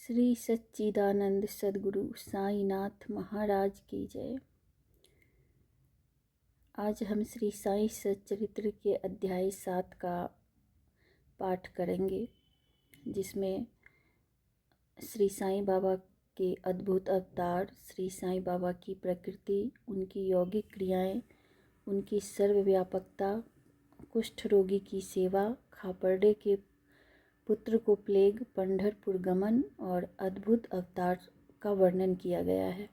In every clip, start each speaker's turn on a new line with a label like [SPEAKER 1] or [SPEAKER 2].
[SPEAKER 1] श्री सच्चिदानंद सद्गुरु साईनाथ महाराज की जय। आज हम श्री साई सच्चरित्र के अध्याय 7 का पाठ करेंगे, जिसमें श्री साईं बाबा के अद्भुत अवतार, श्री साईं बाबा की प्रकृति, उनकी यौगिक क्रियाएं, उनकी सर्वव्यापकता, कुष्ठ रोगी की सेवा, खापरडे के पुत्र को प्लेग, पंढरपुर गमन और अद्भुत अवतार का वर्णन किया गया है।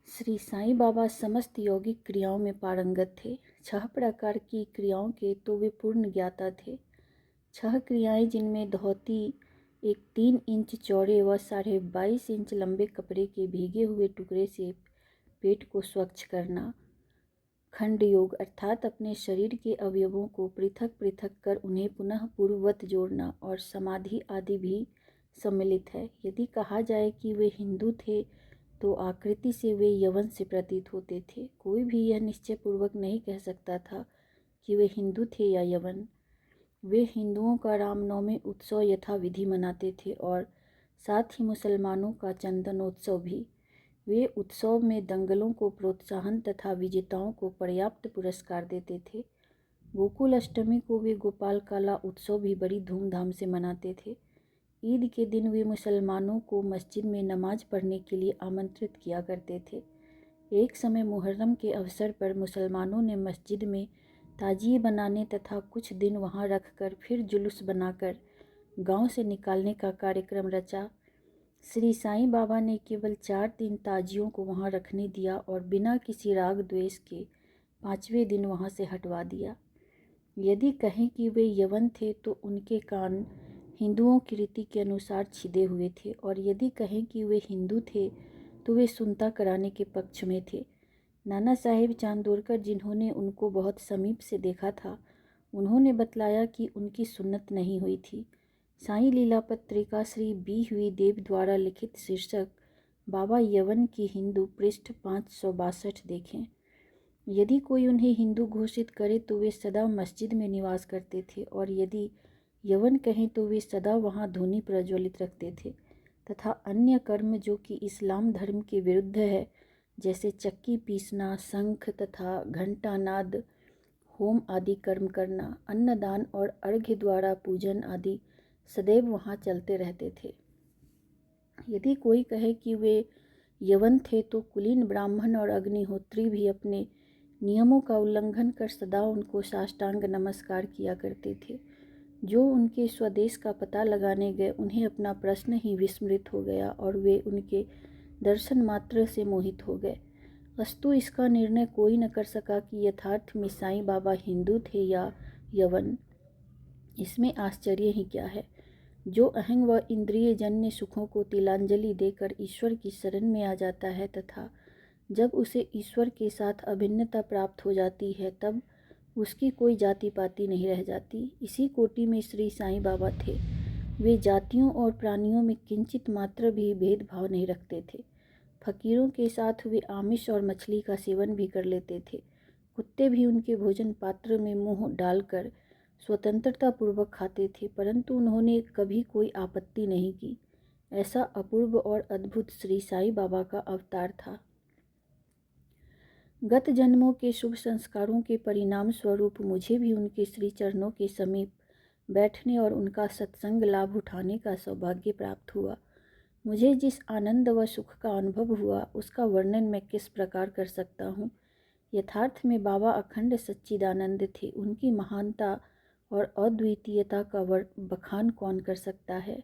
[SPEAKER 1] श्री साईं बाबा समस्त यौगिक क्रियाओं में पारंगत थे। 6 प्रकार की क्रियाओं के तो वे पूर्ण ज्ञाता थे। 6 क्रियाएं, जिनमें धोती, एक 3 इंच चौड़े व 22.5 इंच लंबे कपड़े के भीगे हुए टुकड़े से पेट को स्वच्छ करना, खंड योग अर्थात अपने शरीर के अवयवों को पृथक पृथक कर उन्हें पुनः पूर्ववत जोड़ना, और समाधि आदि भी सम्मिलित है। यदि कहा जाए कि वे हिंदू थे तो आकृति से वे यवन से प्रतीत होते थे। कोई भी यह निश्चय पूर्वक नहीं कह सकता था कि वे हिंदू थे या यवन। वे हिंदुओं का रामनवमी उत्सव यथाविधि मनाते थे और साथ ही मुसलमानों का चंदनोत्सव भी। वे उत्सव में दंगलों को प्रोत्साहन तथा विजेताओं को पर्याप्त पुरस्कार देते थे। गोकुल अष्टमी को वे गोपाल काला उत्सव भी बड़ी धूमधाम से मनाते थे। ईद के दिन वे मुसलमानों को मस्जिद में नमाज पढ़ने के लिए आमंत्रित किया करते थे। एक समय मुहर्रम के अवसर पर मुसलमानों ने मस्जिद में ताजिए बनाने तथा कुछ दिन वहां रखकर फिर जुलूस बनाकर गांव से निकालने का कार्यक्रम रचा। श्री साईं बाबा ने केवल 4 दिन ताजियों को वहां रखने दिया और बिना किसी राग द्वेष के 5वें दिन वहां से हटवा दिया। यदि कहें कि वे यवन थे तो उनके कान हिंदुओं की रीति के अनुसार छिदे हुए थे, और यदि कहें कि वे हिंदू थे तो वे सुनता कराने के पक्ष में थे। नाना साहेब चांदोरकर, जिन्होंने उनको बहुत समीप से देखा था, उन्होंने बतलाया कि उनकी सुन्नत नहीं हुई थी। साईं लीला पत्रिका श्री बी देव द्वारा लिखित शीर्षक बाबा यवन की हिंदू, पृष्ठ 562 देखें। यदि कोई उन्हें हिंदू घोषित करे तो वे सदा मस्जिद में निवास करते थे, और यदि यवन कहें तो वे सदा वहां धूनी प्रज्वलित रखते थे तथा अन्य कर्म जो कि इस्लाम धर्म के विरुद्ध है, जैसे चक्की पीसना, शंख तथा घंटानाद, होम आदि कर्म करना, अन्नदान और अर्घ्य द्वारा पूजन आदि सदैव वहां चलते रहते थे। यदि कोई कहे कि वे यवन थे तो कुलीन ब्राह्मण और अग्निहोत्री भी अपने नियमों का उल्लंघन कर सदा उनको साष्टांग नमस्कार किया करते थे। जो उनके स्वदेश का पता लगाने गए, उन्हें अपना प्रश्न ही विस्मृत हो गया और वे उनके दर्शन मात्र से मोहित हो गए। अस्तु इसका निर्णय कोई न कर सका कि यथार्थ में साईं बाबा हिंदू थे या यवन। इसमें आश्चर्य ही क्या है। जो अहंग व इंद्रिय जन्य सुखों को तिलांजलि देकर ईश्वर की शरण में आ जाता है तथा जब उसे ईश्वर के साथ अभिन्नता प्राप्त हो जाती है, तब उसकी कोई जाति पाति नहीं रह जाती। इसी कोटि में श्री साईं बाबा थे। वे जातियों और प्राणियों में किंचित मात्र भी भेदभाव नहीं रखते थे। फकीरों के साथ वे आमिष और मछली का सेवन भी कर लेते थे। कुत्ते भी उनके भोजन पात्र में मुंह डालकर स्वतंत्रता पूर्वक खाते थे, परंतु उन्होंने कभी कोई आपत्ति नहीं की। ऐसा अपूर्व और अद्भुत श्री साईं बाबा का अवतार था। गत जन्मों के शुभ संस्कारों के परिणाम स्वरूप मुझे भी उनके श्री चरणों के समीप बैठने और उनका सत्संग लाभ उठाने का सौभाग्य प्राप्त हुआ। मुझे जिस आनंद व सुख का अनुभव हुआ, उसका वर्णन मैं किस प्रकार कर सकता हूँ। यथार्थ में बाबा अखंड सच्चिदानंद थे। उनकी महानता और अद्वितीयता का बखान कौन कर सकता है।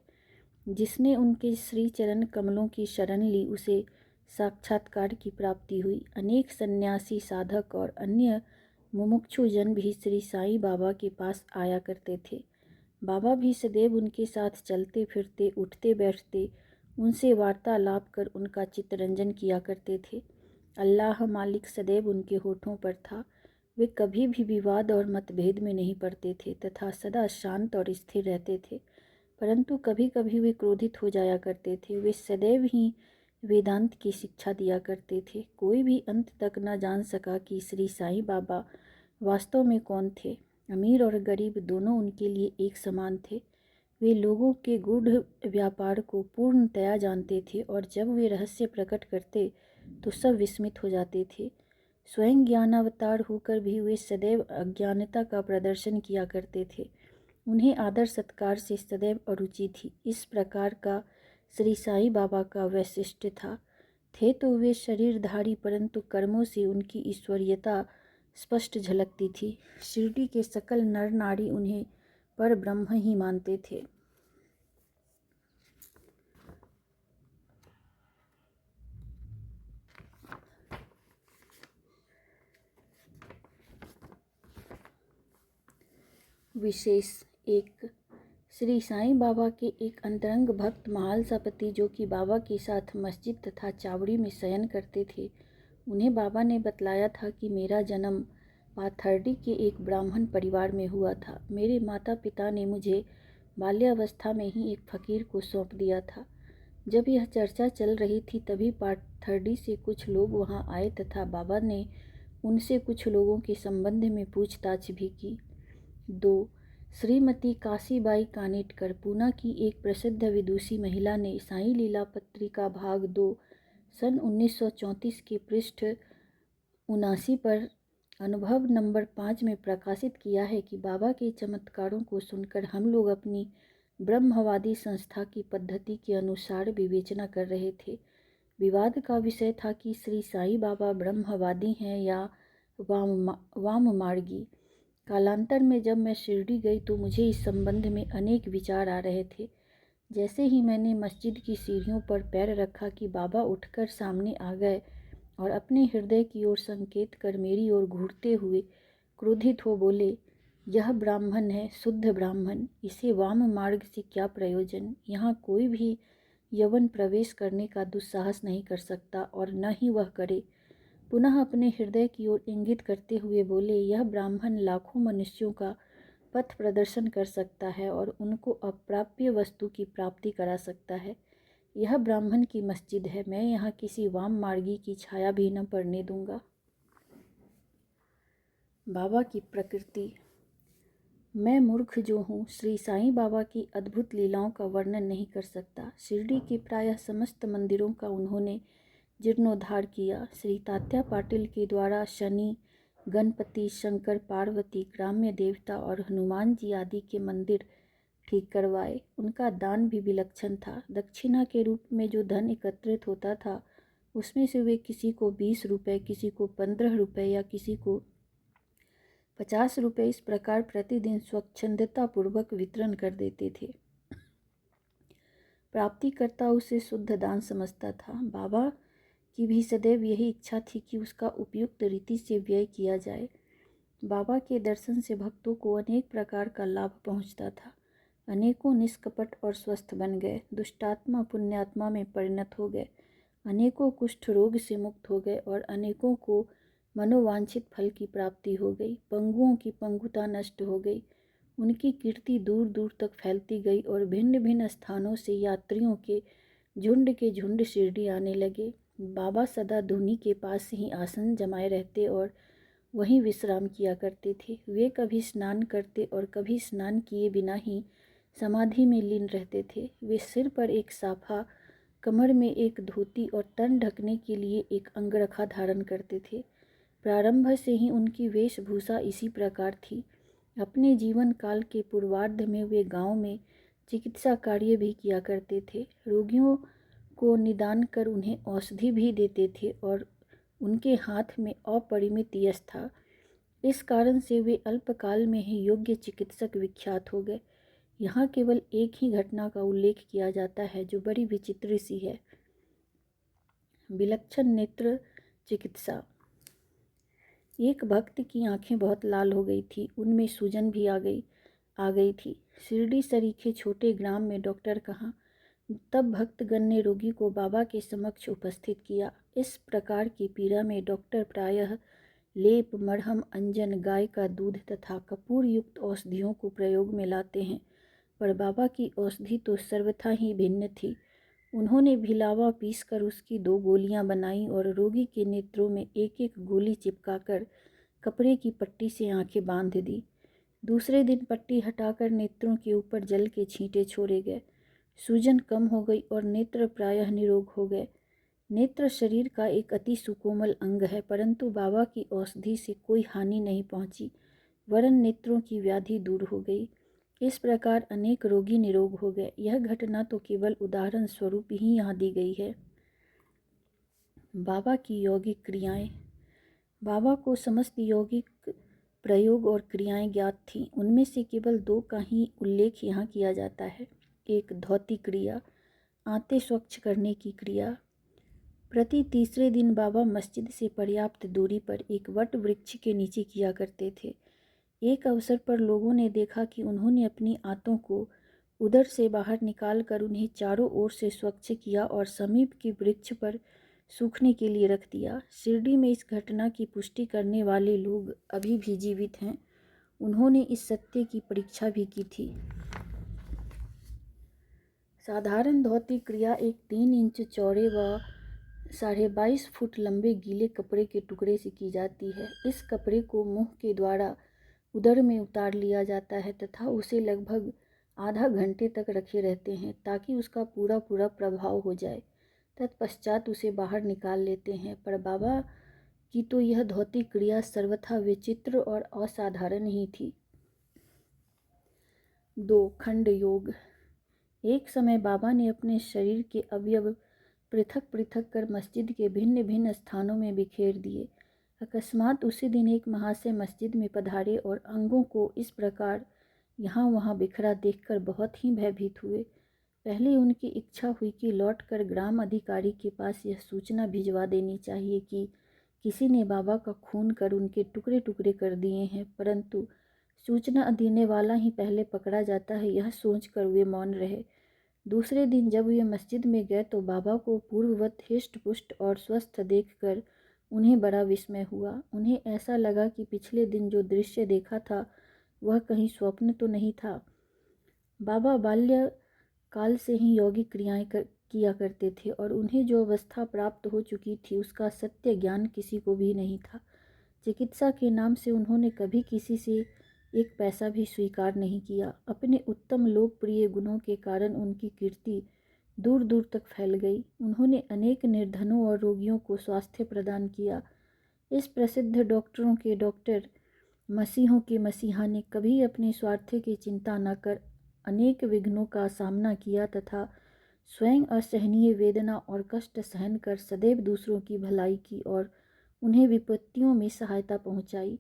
[SPEAKER 1] जिसने उनके श्री चरण कमलों की शरण ली, उसे साक्षात्कार की प्राप्ति हुई। अनेक सन्यासी, साधक और अन्य मुमुक्षु जन भी श्री साईं बाबा के पास आया करते थे। बाबा भी सदैव उनके साथ चलते फिरते, उठते बैठते, उनसे वार्तालाप कर उनका चित्तरंजन किया करते थे। अल्लाह मालिक सदैव उनके होठों पर था। वे कभी भी विवाद और मतभेद में नहीं पड़ते थे तथा सदा शांत और स्थिर रहते थे, परंतु कभी कभी वे क्रोधित हो जाया करते थे। वे सदैव ही वेदांत की शिक्षा दिया करते थे। कोई भी अंत तक न जान सका कि श्री साईं बाबा वास्तव में कौन थे। अमीर और गरीब दोनों उनके लिए एक समान थे। वे लोगों के गूढ़ व्यापार को पूर्णतया जानते थे और जब वे रहस्य प्रकट करते तो सब विस्मित हो जाते थे। स्वयं ज्ञानावतार होकर भी वे सदैव अज्ञानता का प्रदर्शन किया करते थे। उन्हें आदर सत्कार से सदैव अरुचि थी। इस प्रकार का श्री साईं बाबा का वैशिष्ट्य था। थे तो वे शरीरधारी, परंतु कर्मों से उनकी ईश्वरीयता स्पष्ट झलकती थी। शिरडी के सकल नर नारी उन्हें पर ब्रह्म ही मानते थे। विशेष एक, श्री साईं बाबा के एक अंतरंग भक्त महालसापति, जो कि बाबा के साथ मस्जिद तथा चावड़ी में शयन करते थे, उन्हें बाबा ने बतलाया था कि मेरा जन्म पाथर्डी के एक ब्राह्मण परिवार में हुआ था। मेरे माता पिता ने मुझे बाल्यावस्था में ही एक फकीर को सौंप दिया था। जब यह चर्चा चल रही थी तभी पाथर्डी से कुछ लोग वहां आए तथा बाबा ने उनसे कुछ लोगों के संबंध में पूछताछ भी की। 2. श्रीमती काशीबाई कानेटकर, पूना की एक प्रसिद्ध विदुषी महिला ने साईं लीला पत्रिका भाग 2 सन 1934 के पृष्ठ 79 पर अनुभव नंबर 5 में प्रकाशित किया है कि बाबा के चमत्कारों को सुनकर हम लोग अपनी ब्रह्मवादी संस्था की पद्धति के अनुसार विवेचना कर रहे थे। विवाद का विषय था कि श्री साईं बाबा ब्रह्मवादी हैं या वाममार्गी। कालांतर में जब मैं शिरडी गई तो मुझे इस संबंध में अनेक विचार आ रहे थे। जैसे ही मैंने मस्जिद की सीढ़ियों पर पैर रखा कि बाबा उठकर सामने आ गए और अपने हृदय की ओर संकेत कर मेरी ओर घूरते हुए क्रोधित हो बोले, यह ब्राह्मण है, शुद्ध ब्राह्मण, इसे वाम मार्ग से क्या प्रयोजन। यहाँ कोई भी यवन प्रवेश करने का दुस्साहस नहीं कर सकता और न ही वह करे। पुनः अपने हृदय की ओर इंगित करते हुए बोले, यह ब्राह्मण लाखों मनुष्यों का पथ प्रदर्शन कर सकता है और उनको अप्राप्य वस्तु की प्राप्ति करा सकता है। यह ब्राह्मण की मस्जिद है, मैं यहाँ किसी वाम मार्गी की छाया भी न पड़ने दूंगा। बाबा की प्रकृति। मैं मूर्ख जो हूँ, श्री साईं बाबा की अद्भुत लीलाओं का वर्णन नहीं कर सकता। शिरडी के प्रायः समस्त मंदिरों का उन्होंने जीर्णोद्धार किया। श्री तात्या पाटिल के द्वारा शनि, गणपति, शंकर पार्वती, ग्राम्य देवता और हनुमान जी आदि के मंदिर ठीक करवाए। उनका दान भी विलक्षण था। दक्षिणा के रूप में जो धन एकत्रित होता था उसमें से वे किसी को 20 रुपये, किसी को 15 रुपये या किसी को 50 रुपये इस प्रकार प्रतिदिन स्वच्छंदतापूर्वक वितरण कर देते थे। प्राप्तिकर्ता उसे शुद्ध दान समझता था। बाबा की भी सदैव यही इच्छा थी कि उसका उपयुक्त रीति से व्यय किया जाए। बाबा के दर्शन से भक्तों को अनेक प्रकार का लाभ पहुंचता था। अनेकों निष्कपट और स्वस्थ बन गए, दुष्टात्मा पुण्यात्मा में परिणत हो गए, अनेकों कुष्ठ रोग से मुक्त हो गए और अनेकों को मनोवांछित फल की प्राप्ति हो गई। पंगुओं की पंगुता नष्ट हो गई, उनकी कीर्ति दूर दूर तक फैलती गई और भिन्न भिन्न स्थानों से यात्रियों के झुंड शिरडी आने लगे। बाबा सदा धुनी के पास ही आसन जमाए रहते और वहीं विश्राम किया करते थे। वे कभी स्नान करते और कभी स्नान किए बिना ही समाधि में लीन रहते थे। वे सिर पर एक साफा, कमर में एक धोती और तन ढकने के लिए एक अंगरखा धारण करते थे। प्रारंभ से ही उनकी वेशभूषा इसी प्रकार थी। अपने जीवन काल के पूर्वार्ध में वे गांव में चिकित्सा कार्य भी किया करते थे। रोगियों को निदान कर उन्हें औषधि भी देते थे और उनके हाथ में अपरिमित यश था। इस कारण से वे अल्पकाल में ही योग्य चिकित्सक विख्यात हो गए। यहाँ केवल एक ही घटना का उल्लेख किया जाता है जो बड़ी विचित्र सी है। विलक्षण नेत्र चिकित्सा। एक भक्त की आंखें बहुत लाल हो गई थी, उनमें सूजन भी आ गई थी। शिरडी सरीखे छोटे ग्राम में डॉक्टर कहाँ। तब भक्तगण ने रोगी को बाबा के समक्ष उपस्थित किया। इस प्रकार की पीड़ा में डॉक्टर प्रायः लेप, मरहम, अंजन, गाय का दूध तथा कपूर युक्त औषधियों को प्रयोग में लाते हैं, पर बाबा की औषधि तो सर्वथा ही भिन्न थी। उन्होंने भिलावा पीसकर उसकी 2 गोलियां बनाई और रोगी के नेत्रों में एक एक गोली चिपकाकर कपड़े की पट्टी से आंखें बांध दी। दूसरे दिन पट्टी हटाकर नेत्रों के ऊपर जल के छींटे छोड़े गए। सूजन कम हो गई और नेत्र प्रायः निरोग हो गए। नेत्र शरीर का एक अति सुकोमल अंग है, परंतु बाबा की औषधि से कोई हानि नहीं पहुंची, वरन नेत्रों की व्याधि दूर हो गई। इस प्रकार अनेक रोगी निरोग हो गए। यह घटना तो केवल उदाहरण स्वरूप ही यहाँ दी गई है। बाबा की यौगिक क्रियाएं। बाबा को समस्त यौगिक प्रयोग और क्रियाएं ज्ञात थीं। उनमें से केवल 2 का ही उल्लेख यहाँ किया जाता है। एक धौती क्रिया, आंतें स्वच्छ करने की क्रिया। प्रति तीसरे दिन बाबा मस्जिद से पर्याप्त दूरी पर एक वट वृक्ष के नीचे किया करते थे। एक अवसर पर लोगों ने देखा कि उन्होंने अपनी आंतों को उदर से बाहर निकालकर उन्हें चारों ओर से स्वच्छ किया और समीप के वृक्ष पर सूखने के लिए रख दिया। शिरडी में इस घटना की पुष्टि करने वाले लोग अभी भी जीवित हैं। उन्होंने इस सत्य की परीक्षा भी की थी। साधारण धोती क्रिया एक 3 इंच चौड़े व 22.5 फुट लंबे गीले कपड़े के टुकड़े से की जाती है। इस कपड़े को मुंह के द्वारा उदर में उतार लिया जाता है तथा उसे लगभग आधा घंटे तक रखे रहते हैं ताकि उसका पूरा प्रभाव हो जाए। तत्पश्चात उसे बाहर निकाल लेते हैं। पर बाबा की तो यह धौती क्रिया सर्वथा विचित्र और असाधारण ही थी। 2. खंड योग। एक समय बाबा ने अपने शरीर के अवयव पृथक पृथक कर मस्जिद के भिन्न भिन्न स्थानों में बिखेर दिए। अकस्मात उसी दिन एक महाशय मस्जिद में पधारे और अंगों को इस प्रकार यहाँ वहाँ बिखरा देखकर बहुत ही भयभीत हुए। पहले उनकी इच्छा हुई कि लौटकर ग्राम अधिकारी के पास यह सूचना भिजवा देनी चाहिए कि किसी ने बाबा का खून कर उनके टुकड़े टुकड़े कर दिए हैं, परंतु सूचना देने वाला ही पहले पकड़ा जाता है, यह सोचकर वे मौन रहे। दूसरे दिन जब वे मस्जिद में गए तो बाबा को पूर्ववत हिष्ट पुष्ट और स्वस्थ देखकर उन्हें बड़ा विस्मय हुआ। उन्हें ऐसा लगा कि पिछले दिन जो दृश्य देखा था वह कहीं स्वप्न तो नहीं था। बाबा बाल्य काल से ही यौगिक क्रियाएं किया करते थे और उन्हें जो अवस्था प्राप्त हो चुकी थी उसका सत्य ज्ञान किसी को भी नहीं था। चिकित्सा के नाम से उन्होंने कभी किसी से एक पैसा भी स्वीकार नहीं किया। अपने उत्तम लोकप्रिय गुणों के कारण उनकी कीर्ति दूर दूर तक फैल गई। उन्होंने अनेक निर्धनों और रोगियों को स्वास्थ्य प्रदान किया। इस प्रसिद्ध डॉक्टरों के डॉक्टर, मसीहों के मसीहा ने कभी अपने स्वार्थ की चिंता न कर अनेक विघ्नों का सामना किया तथा स्वयं असहनीय वेदना और कष्ट सहन कर सदैव दूसरों की भलाई की और उन्हें विपत्तियों में सहायता पहुंचाई।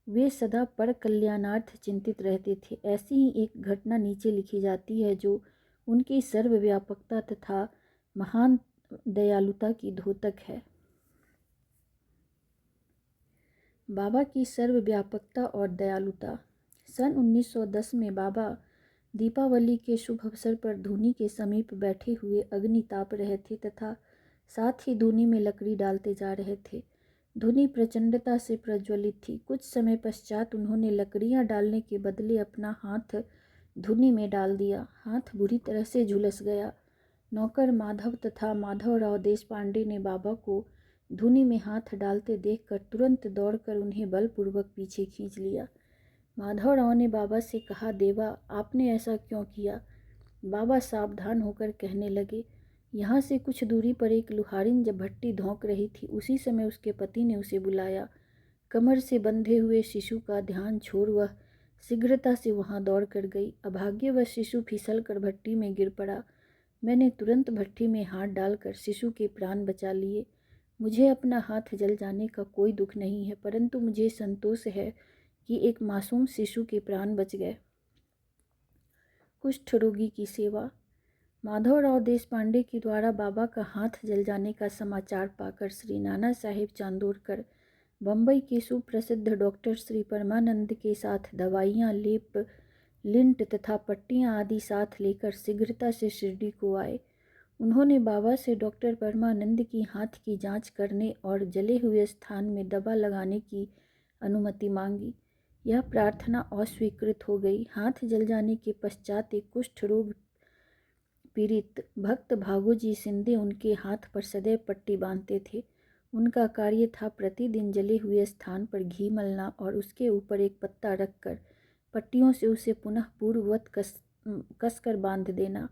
[SPEAKER 1] वे सदा पर कल्याणार्थ चिंतित रहते थे। ऐसी ही एक घटना नीचे लिखी जाती है जो उनकी सर्वव्यापकता तथा महान दयालुता की द्योतक है। बाबा की सर्वव्यापकता और दयालुता। सन 1910 में बाबा दीपावली के शुभ अवसर पर धूनी के समीप बैठे हुए अग्नि ताप रहे थे तथा साथ ही धूनी में लकड़ी डालते जा रहे थे। धूनी प्रचंडता से प्रज्वलित थी। कुछ समय पश्चात उन्होंने लकड़ियां डालने के बदले अपना हाथ धूनी में डाल दिया। हाथ बुरी तरह से झुलस गया। नौकर माधव तथा माधवराव देशपांडे ने बाबा को धूनी में हाथ डालते देखकर तुरंत दौड़कर उन्हें बलपूर्वक पीछे खींच लिया। माधवराव ने बाबा से कहा, देवा, आपने ऐसा क्यों किया? बाबा सावधान होकर कहने लगे, यहाँ से कुछ दूरी पर एक लुहारिन जब भट्टी धोंक रही थी उसी समय उसके पति ने उसे बुलाया। कमर से बंधे हुए शिशु का ध्यान छोड़ वह शीघ्रता से वहाँ दौड़ कर गई। अभाग्यवश शिशु फिसल कर भट्टी में गिर पड़ा। मैंने तुरंत भट्टी में हाथ डालकर शिशु के प्राण बचा लिए। मुझे अपना हाथ जल जाने का कोई दुख नहीं है, परंतु मुझे संतोष है कि एक मासूम शिशु के प्राण बच गए। कुष्ठ रोगी की सेवा। माधवराव देशपांडे के द्वारा बाबा का हाथ जल जाने का समाचार पाकर श्री नाना साहेब चांदोरकर बम्बई के सुप्रसिद्ध डॉक्टर श्री परमानंद के साथ दवाइयाँ, लेप, लिंट तथा पट्टियाँ आदि साथ लेकर शीघ्रता से शिरडी को आए। उन्होंने बाबा से डॉक्टर परमानंद की हाथ की जांच करने और जले हुए स्थान में दवा लगाने की अनुमति मांगी। यह प्रार्थना अस्वीकृत हो गई। हाथ जल जाने के पश्चात एक कुष्ठ रोग पीड़ित भक्त भागोजी सिंधे उनके हाथ पर सदैव पट्टी बांधते थे। उनका कार्य था प्रतिदिन जले हुए स्थान पर घी मलना और उसके ऊपर एक पत्ता रखकर पट्टियों से उसे पुनः पूर्ववत कसकर बांध देना।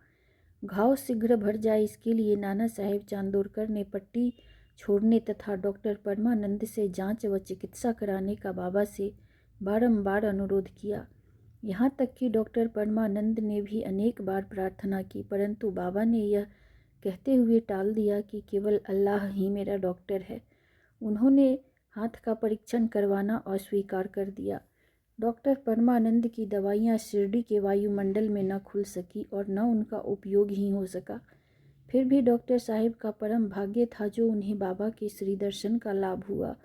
[SPEAKER 1] घाव शीघ्र भर जाए इसके लिए नाना साहेब चांदोरकर ने पट्टी छोड़ने तथा डॉक्टर परमानंद से जांच व चिकित्सा कराने का बाबा से बारंबार अनुरोध किया। यहाँ तक कि डॉक्टर परमानंद ने भी अनेक बार प्रार्थना की, परंतु बाबा ने यह कहते हुए टाल दिया कि केवल अल्लाह ही मेरा डॉक्टर है। उन्होंने हाथ का परीक्षण करवाना अस्वीकार कर दिया। डॉक्टर परमानंद की दवाइयाँ शिरडी के वायुमंडल में न खुल सकी और न उनका उपयोग ही हो सका। फिर भी डॉक्टर साहब का परम भाग्य था जो उन्हें बाबा के श्री दर्शन का लाभ हुआ।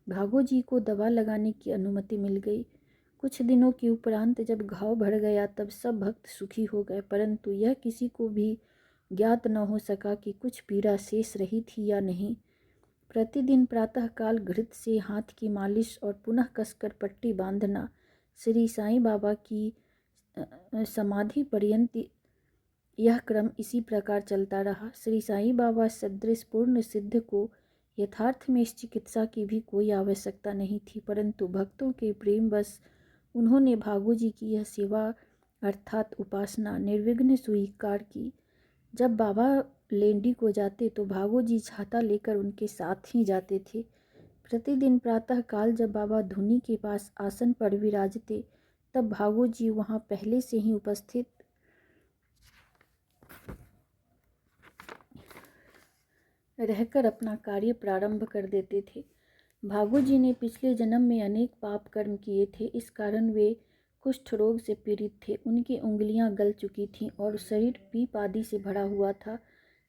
[SPEAKER 1] भागो जी को दवा लगाने की अनुमति मिल गई। कुछ दिनों के उपरांत जब घाव भर गया तब सब भक्त सुखी हो गए, परंतु यह किसी को भी ज्ञात न हो सका कि कुछ पीड़ा शेष रही थी या नहीं। प्रतिदिन प्रातःकाल घृत से हाथ की मालिश और पुनः कसकर पट्टी बांधना श्री साईं बाबा की समाधि पर्यंत यह क्रम इसी प्रकार चलता रहा। श्री साईं बाबा सदृश पूर्ण सिद्ध को यथार्थ में इस चिकित्सा की भी कोई आवश्यकता नहीं थी, परंतु भक्तों के प्रेम बस उन्होंने भागो जी की यह सेवा अर्थात उपासना निर्विघ्न स्वीकार की। जब बाबा लेंडी को जाते तो भागो जी छाता लेकर उनके साथ ही जाते थे। प्रतिदिन प्रातःकाल जब बाबा धुनी के पास आसन पर विराजते तब भागो जी वहाँ पहले से ही उपस्थित रहकर अपना कार्य प्रारंभ कर देते थे। भागो जी ने पिछले जन्म में अनेक पाप कर्म किए थे, इस कारण वे कुष्ठ रोग से पीड़ित थे। उनकी उंगलियां गल चुकी थीं और शरीर पीप आदि से भरा हुआ था,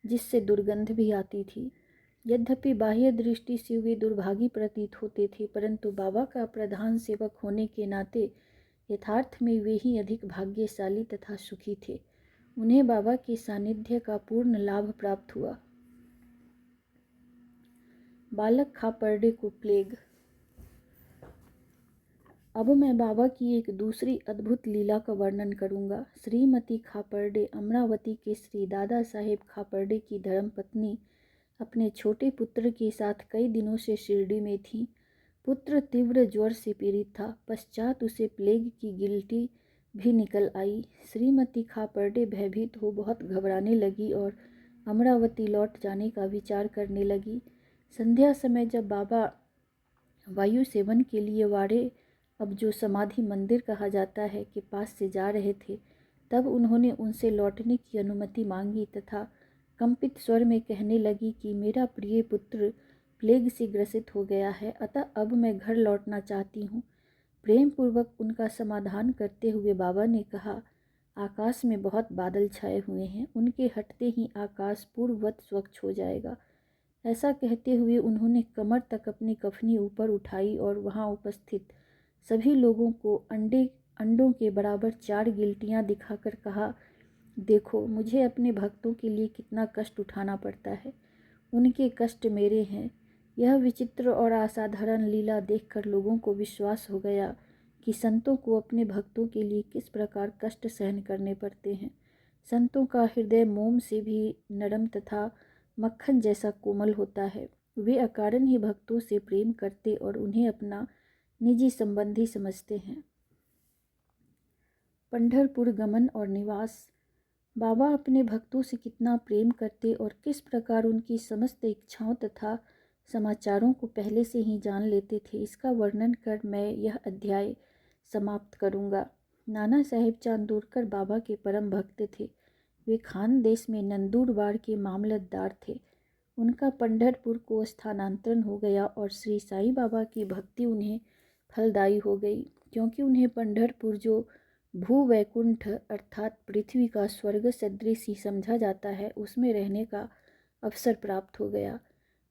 [SPEAKER 1] जिससे दुर्गंध भी आती थी। यद्यपि बाह्य दृष्टि से वे दुर्भागी प्रतीत होते थे, परंतु बाबा का प्रधान सेवक होने के नाते यथार्थ में वे ही अधिक भाग्यशाली तथा सुखी थे। उन्हें बाबा के सानिध्य का पूर्ण लाभ प्राप्त हुआ। बालक खापर्डे को प्लेग। अब मैं बाबा की एक दूसरी अद्भुत लीला का वर्णन करूंगा। श्रीमती खापर्डे अमरावती के श्री दादा साहेब खापर्डे की धर्मपत्नी अपने छोटे पुत्र के साथ कई दिनों से शिरडी में थी। पुत्र तीव्र ज्वर से पीड़ित था। पश्चात उसे प्लेग की गिल्टी भी निकल आई। श्रीमती खापर्डे भयभीत हो बहुत घबराने लगी और अमरावती लौट जाने का विचार करने लगी। संध्या समय जब बाबा वायु सेवन के लिए वाड़े, अब जो समाधि मंदिर कहा जाता है, के पास से जा रहे थे, तब उन्होंने उनसे लौटने की अनुमति मांगी तथा कंपित स्वर में कहने लगी कि मेरा प्रिय पुत्र प्लेग से ग्रसित हो गया है, अतः अब मैं घर लौटना चाहती हूँ। प्रेम पूर्वक उनका समाधान करते हुए बाबा ने कहा, आकाश में बहुत बादल छाए हुए हैं, उनके हटते ही आकाश पूर्ववत स्वच्छ हो जाएगा। ऐसा कहते हुए उन्होंने कमर तक अपनी कफनी ऊपर उठाई और वहां उपस्थित सभी लोगों को अंडों के बराबर 4 गिल्टियां दिखाकर कहा, देखो मुझे अपने भक्तों के लिए कितना कष्ट उठाना पड़ता है, उनके कष्ट मेरे हैं। यह विचित्र और असाधारण लीला देखकर लोगों को विश्वास हो गया कि संतों को अपने भक्तों के लिए किस प्रकार कष्ट सहन करने पड़ते हैं। संतों का हृदय मोम से भी नरम तथा मक्खन जैसा कोमल होता है। वे अकारण ही भक्तों से प्रेम करते और उन्हें अपना निजी संबंधी समझते हैं। पंढरपुर गमन और निवास। बाबा अपने भक्तों से कितना प्रेम करते और किस प्रकार उनकी समस्त इच्छाओं तथा समाचारों को पहले से ही जान लेते थे, इसका वर्णन कर मैं यह अध्याय समाप्त करूँगा। नाना साहेब चांदोरकर बाबा के परम भक्त थे। वे खानदेश में नंदुरबार के मामलतदार थे। उनका पंढरपुर को स्थानांतरण हो गया और श्री साईं बाबा की भक्ति उन्हें फलदायी हो गई, क्योंकि उन्हें पंढरपुर जो भूवैकुंठ अर्थात पृथ्वी का स्वर्ग सदृश ही समझा जाता है, उसमें रहने का अवसर प्राप्त हो गया।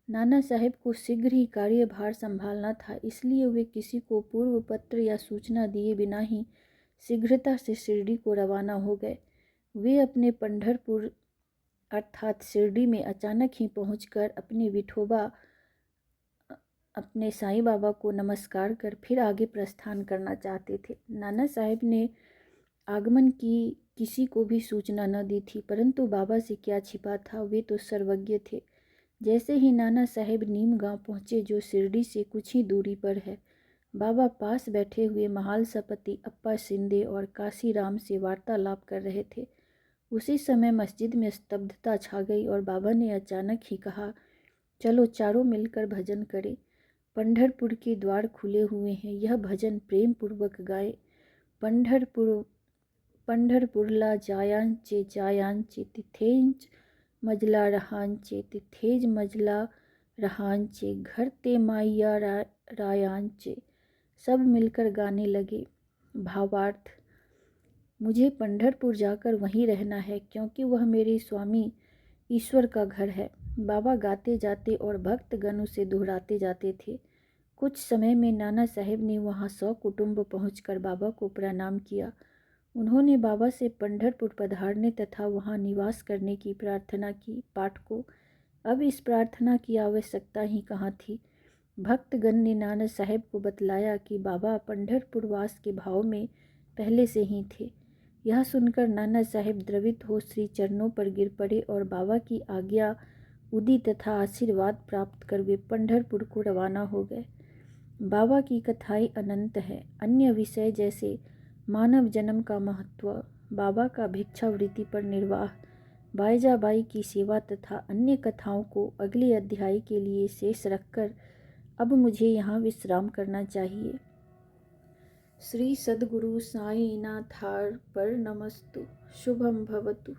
[SPEAKER 1] नाना साहेब को शीघ्र ही कार्यभार संभालना था, इसलिए वे किसी को पूर्व पत्र या सूचना दिए बिना ही शीघ्रता से शिरडी को रवाना हो गए। वे अपने पंढरपुर अर्थात शिरडी में अचानक ही पहुंचकर अपने विठोबा अपने साईं बाबा को नमस्कार कर फिर आगे प्रस्थान करना चाहते थे। नाना साहेब ने आगमन की किसी को भी सूचना न दी थी, परंतु बाबा से क्या छिपा था, वे तो सर्वज्ञ थे। जैसे ही नाना साहेब नीम गांव पहुँचे, जो शिरडी से कुछ ही दूरी पर है, बाबा पास बैठे हुए महालसापति अप्पा शिंदे और काशीराम से वार्तालाप कर रहे थे। उसी समय मस्जिद में स्तब्धता छा गई और बाबा ने अचानक ही कहा, चलो चारों मिलकर भजन करें। पंढरपुर के द्वार खुले हुए हैं, यह भजन प्रेम पूर्वक गाए। पंढरपुरला जायांचे तिथेंच मजला रहांचे घर ते माईया रायांचे। सब मिलकर गाने लगे। भावार्थ, मुझे पंढरपुर जाकर वहीं रहना है, क्योंकि वह मेरे स्वामी ईश्वर का घर है। बाबा गाते जाते और भक्तगण उसे दोहराते जाते थे। कुछ समय में नाना साहेब ने वहां 100 कुटुंब पहुंचकर बाबा को प्रणाम किया। उन्होंने बाबा से पंढरपुर पधारने तथा वहां निवास करने की प्रार्थना की। पाठकों, अब इस प्रार्थना की आवश्यकता ही कहाँ थी। भक्तगण ने नाना साहेब को बतलाया कि बाबा पंढरपुर वास के भाव में पहले से ही थे। यह सुनकर नाना साहेब द्रवित हो श्री चरणों पर गिर पड़े और बाबा की आज्ञा उदी तथा आशीर्वाद प्राप्त कर वे पंढरपुर को रवाना हो गए। बाबा की कथाएं अनंत है। अन्य विषय जैसे मानव जन्म का महत्व, बाबा का भिक्षावृत्ति पर निर्वाह, बाईजाबाई की सेवा तथा अन्य कथाओं को अगले अध्याय के लिए शेष रखकर अब मुझे यहाँ विश्राम करना चाहिए। श्री सद्गुरु साईनाथार्पणमस्तु। शुभम भवतु।